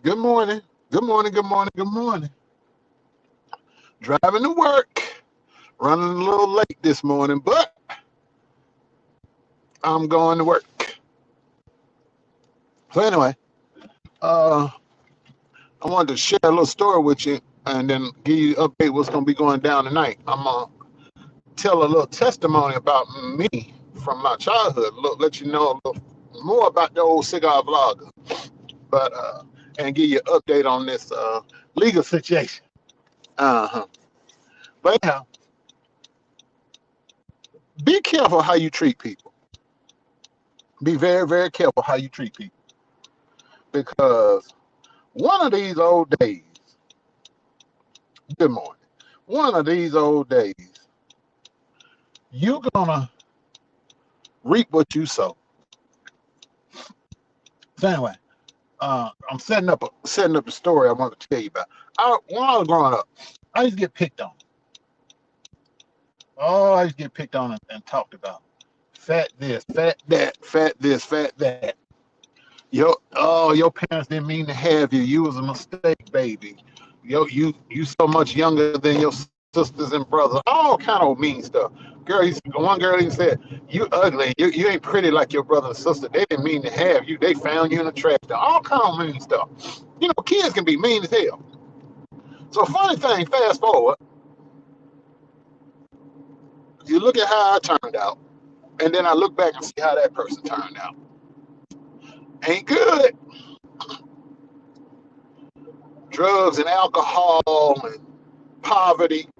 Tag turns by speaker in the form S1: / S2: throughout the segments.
S1: Good morning. Good morning. Good morning. Good morning. Driving to work. Running a little late this morning, but I'm going to work. So anyway, uh, I wanted to share a little story with you and then give you an update what's going to be going down tonight. I'm going to tell a little testimony about me from my childhood. Let you know a little more about the old cigar vlogger, but and give you an update on this legal situation. Uh-huh. But anyhow, be careful how you treat people. Be very, very careful how you treat people. Because one of these old days, good morning, one of these old days, you're going to reap what you sow. So anyway, I'm setting up a story I want to tell you about. When I was growing up, I used to get picked on. Oh, I used to get picked on and talked about. Fat this, fat that, fat this, fat that. Your parents didn't mean to have you. You was a mistake, baby. You so much younger than your sisters and brothers. All kind of mean stuff. One girl even said, "You ugly. You ain't pretty like your brother and sister. They didn't mean to have you. They found you in the trash." All kind of mean stuff. Kids can be mean as hell. So funny thing, fast forward, you look at how I turned out, and then I look back and see how that person turned out. Ain't good. Drugs and alcohol and poverty.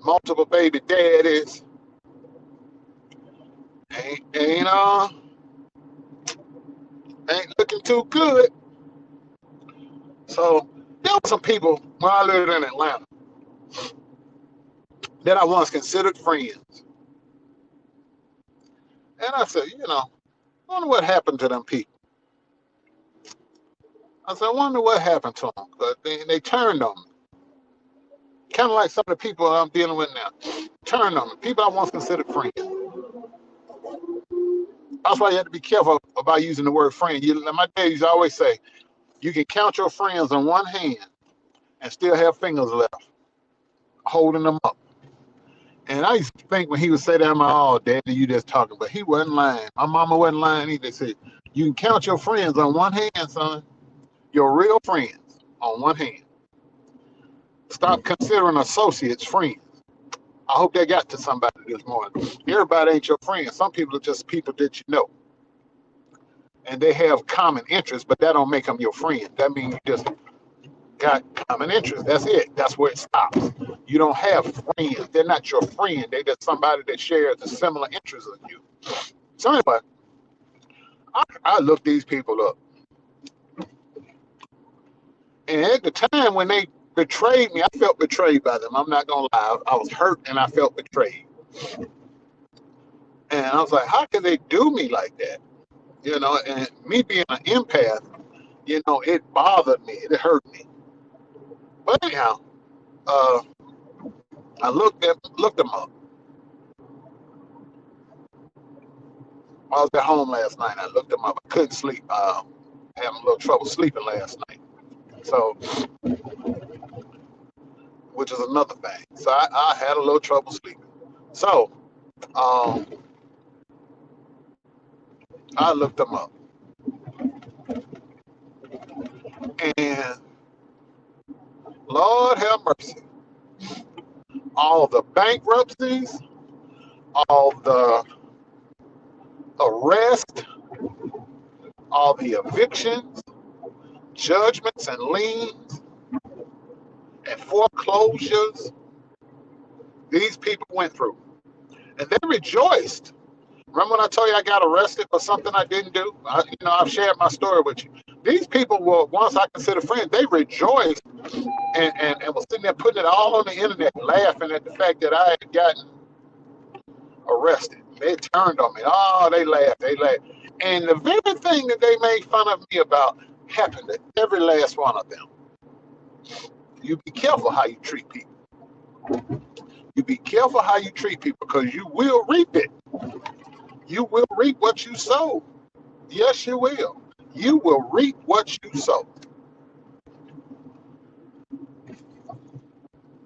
S1: Multiple baby daddies. Ain't ain't looking too good. So there were some people when I lived in Atlanta that I once considered friends. And I said, I wonder what happened to them people. I said, I wonder what happened to them. But they turned on me. Kind of like some of the people I'm dealing with now. Turned on me. People I once considered friends. That's why you have to be careful about using the word friend. My dad used to always say, you can count your friends on one hand and still have fingers left, holding them up. And I used to think when he would say that, I'm like, oh, Daddy, you just talking. But he wasn't lying. My mama wasn't lying either. They said, you can count your friends on one hand, son. Your real friends on one hand. Stop considering associates friends. I hope that got to somebody this morning. Everybody ain't your friend. Some people are just people that you know. And they have common interests, but that don't make them your friend. That means you just got common interests. That's it. That's where it stops. You don't have friends. They're not your friend. They're just somebody that shares the similar interests as you. So anyway, I looked these people up. And at the time when they betrayed me, I felt betrayed by them. I'm not going to lie. I was hurt and I felt betrayed. And I was like, how can they do me like that? And me being an empath, it bothered me. It hurt me. But anyhow, I looked them up. I was at home last night. I looked them up. I couldn't sleep. Having a little trouble sleeping last night. So, which is another thing. So I had a little trouble sleeping. So, I looked them up. And Lord have mercy. All the bankruptcies, all the arrests, all the evictions, judgments and liens, and foreclosures these people went through. And they rejoiced. Remember when I told you I got arrested for something I didn't do? I've shared my story with you. These people were, once I considered friends, they rejoiced and was sitting there putting it all on the internet, laughing at the fact that I had gotten arrested. They turned on me. Oh, they laughed. And the very thing that they made fun of me about happened to every last one of them. You be careful how you treat people. You be careful how you treat people because you will reap it. You will reap what you sow. Yes, you will. You will reap what you sow.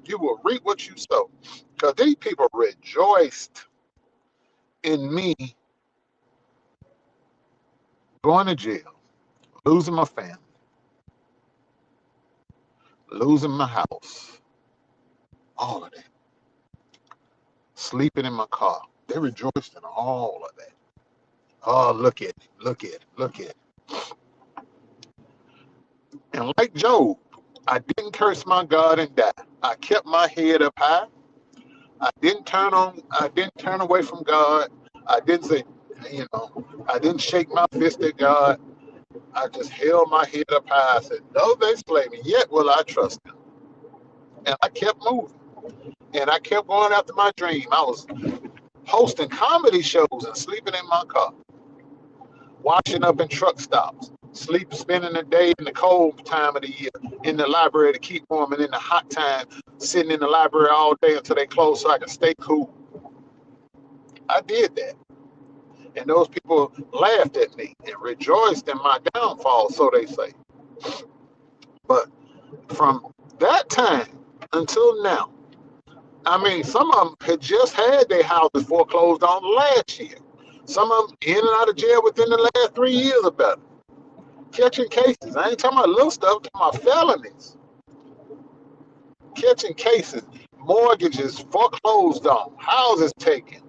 S1: You will reap what you sow. Because these people rejoiced in me going to jail, losing my family, losing my house, all of that. Sleeping in my car. They rejoiced in all of that. Oh, look at it, look at it, look at it. And like Job, I didn't curse my God and die. I kept my head up high. I didn't turn away from God. I didn't say, I didn't shake my fist at God. I just held my head up high. I said, though they slay me, yet will I trust him. And I kept moving. And I kept going after my dream. I was hosting comedy shows and sleeping in my car, washing up in truck stops, spending the day in the cold time of the year in the library to keep warm, and in the hot time, sitting in the library all day until they close so I can stay cool. I did that. And those people laughed at me and rejoiced in my downfall, so they say. But from that time until now, I mean, some of them had just had their houses foreclosed on last year. Some of them in and out of jail within the last 3 years or better. Catching cases. I ain't talking about little stuff, I'm talking about felonies. Catching cases, mortgages foreclosed on, houses taken,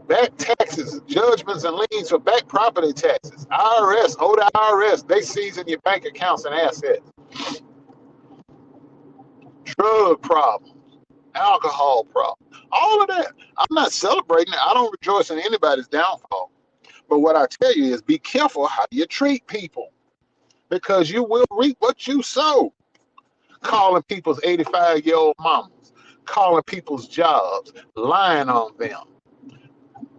S1: back taxes, judgments and liens for back property taxes. IRS, owe the IRS, they seizing your bank accounts and assets. Drug problems, alcohol problems, all of that. I'm not celebrating it. I don't rejoice in anybody's downfall. But what I tell you is be careful how you treat people, because you will reap what you sow. Calling people's 85-year-old mamas, calling people's jobs, lying on them,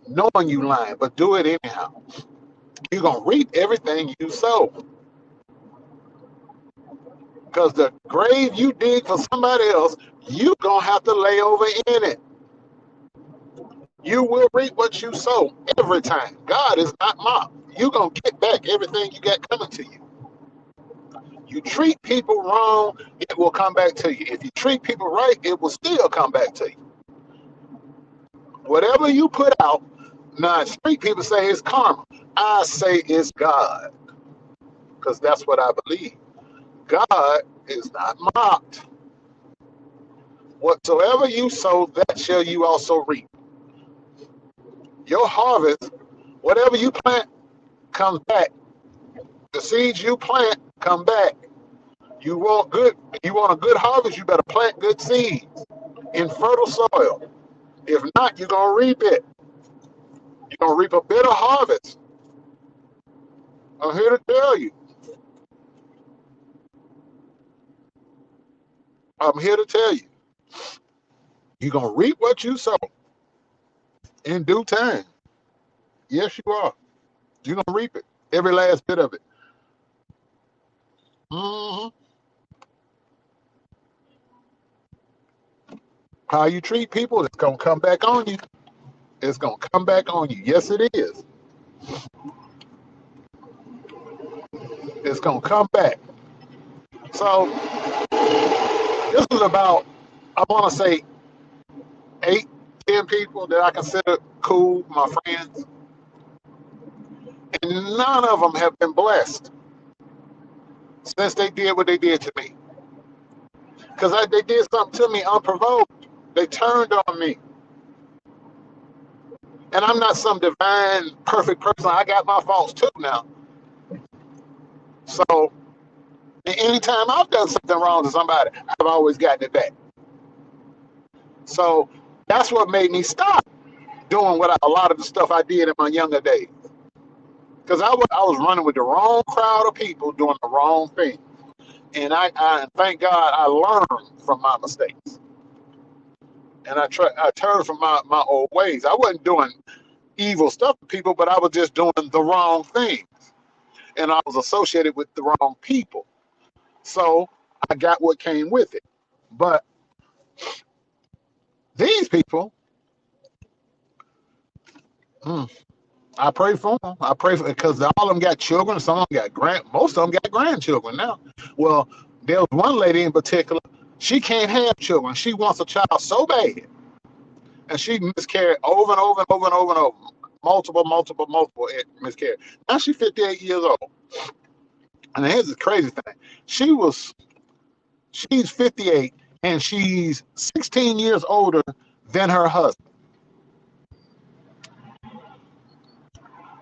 S1: knowing you lying, but do it anyhow. You're going to reap everything you sow. Because the grave you dig for somebody else, you're going to have to lay over in it. You will reap what you sow every time. God is not mocked. You're going to get back everything you got coming to you. You treat people wrong, it will come back to you. If you treat people right, it will still come back to you. Whatever you put out, now street people say it's karma. I say it's God, because that's what I believe. God is not mocked. Whatsoever you sow, that shall you also reap. Your harvest, whatever you plant, comes back. The seeds you plant come back. You want a good harvest, you better plant good seeds in fertile soil. If not, you're going to reap it. You're going to reap a bitter harvest. I'm here to tell you. I'm here to tell you. You're going to reap what you sow in due time. Yes, you are. You're going to reap it. Every last bit of it. Mm-hmm. How you treat people, it's going to come back on you. It's going to come back on you. Yes, it is. It's going to come back. So, this is about, I want to say, 8, 10 people that I consider cool, my friends. And none of them have been blessed since they did what they did to me. Because they did something to me unprovoked. They turned on me. And I'm not some divine, perfect person. I got my faults too now. So, anytime I've done something wrong to somebody, I've always gotten it back. So, that's what made me stop doing a lot of the stuff I did in my younger days. Because I was running with the wrong crowd of people doing the wrong thing. And I thank God I learned from my mistakes. And I turned from my old ways. I wasn't doing evil stuff to people, but I was just doing the wrong things. And I was associated with the wrong people. So I got what came with it. But these people, Mm. I pray for them. I pray for because all of them got children. Some of them got most of them got grandchildren now. Well, there was one lady in particular. She can't have children. She wants a child so bad, and she miscarried over and over and over and over and over, multiple miscarried. Now she's 58 years old, and here's the crazy thing: she's 58, and she's 16 years older than her husband.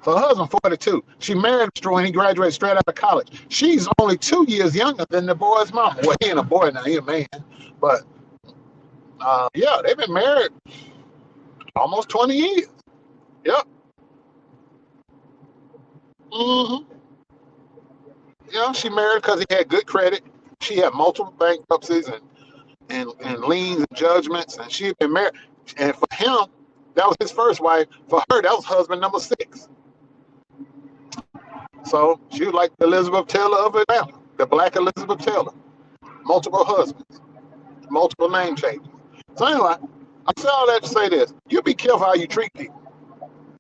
S1: Her husband 42. She married Stroy and he graduated straight out of college. She's only 2 years younger than the boy's mama. Well, he ain't a boy now, he a man. But yeah, they've been married almost 20 years. Yep. hmm Yeah, she married because he had good credit. She had multiple bankruptcies and liens and judgments, and she had been married. And for him, that was his first wife. For her, that was husband number 6. So she was like the Elizabeth Taylor of Atlanta, the black Elizabeth Taylor. Multiple husbands, multiple name changes. So anyway, I say all that to say this. You be careful how you treat people.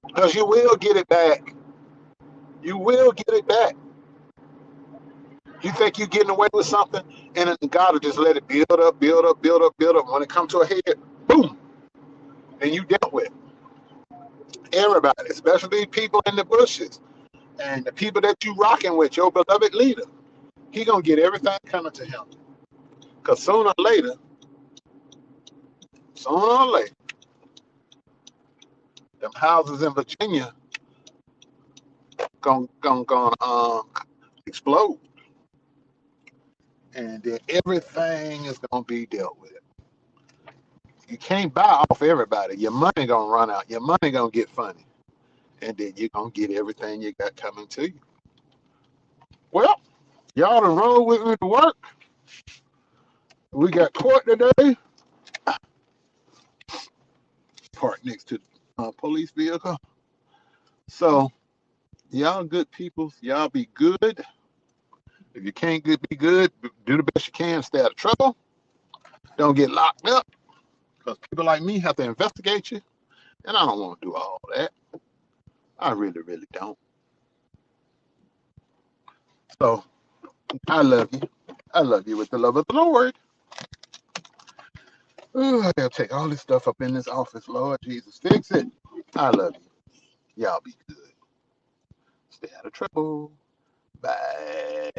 S1: Because you will get it back. You will get it back. You think you're getting away with something, and then God will just let it build up, build up, build up, build up. When it comes to a head, boom, and you dealt with everybody, especially people in the bushes and the people that you rocking with, your beloved leader. He gonna get everything coming to him. Because sooner or later, them houses in Virginia gonna explode, and then everything is gonna be dealt with. You can't buy off everybody. Your money gonna run out. Your money gonna get funny, and then you're gonna get everything you got coming to you. Well, y'all to roll with me to work. We got court today. Parked next to the police vehicle. So y'all good people. Y'all be good. If you can't be good, do the best you can. Stay out of trouble. Don't get locked up because people like me have to investigate you, and I don't want to do all that. I really, really don't. So I love you. I love you with the love of the Lord. Ooh, I gotta take all this stuff up in this office. Lord Jesus, fix it. I love you. Y'all be good. Stay out of trouble. Bye.